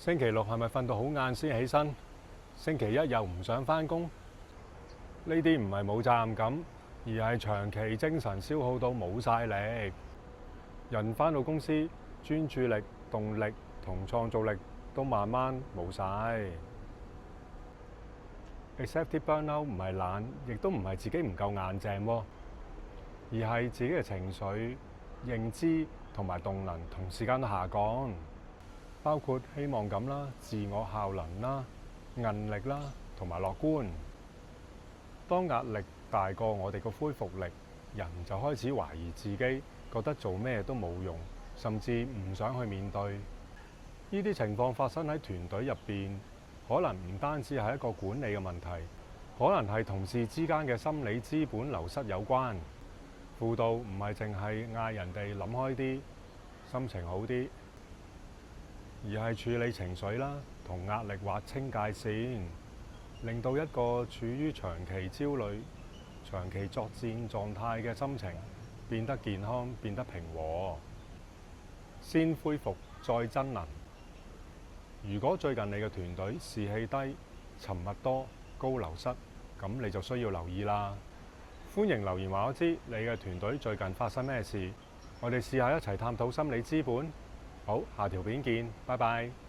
星期六係咪瞓到好晏先起身？星期一又唔想返工？呢啲唔係冇責任感，而係長期精神消耗到冇晒力。人返到公司，專注力、動力同創造力都慢慢冇晒。Executive burnout 唔係懶，亦都唔係自己唔夠硬淨喎，而係自己嘅情緒、認知同埋動能同時間都下降，包括希望感啦、自我效能啦、韌力啦同埋樂觀。當壓力大過我哋個恢復力，人就開始懷疑自己，覺得做咩都冇用，甚至唔想去面對。呢啲情況發生喺團隊入邊，可能唔單止係一個管理嘅問題，可能係同事之間嘅心理資本流失有關。輔導唔係淨係嗌人哋諗開啲，心情好啲，而係處理情緒啦，同壓力劃清界線，令到一個處於長期焦慮、長期作戰狀態嘅心情變得健康、變得平和，先恢復再增能。如果最近你嘅團隊士氣低、沉默多、高流失，咁你就需要留意啦。歡迎留言話我知你嘅團隊最近發生咩事，我哋試下一齊探討心理資本。好，下條片見，拜拜。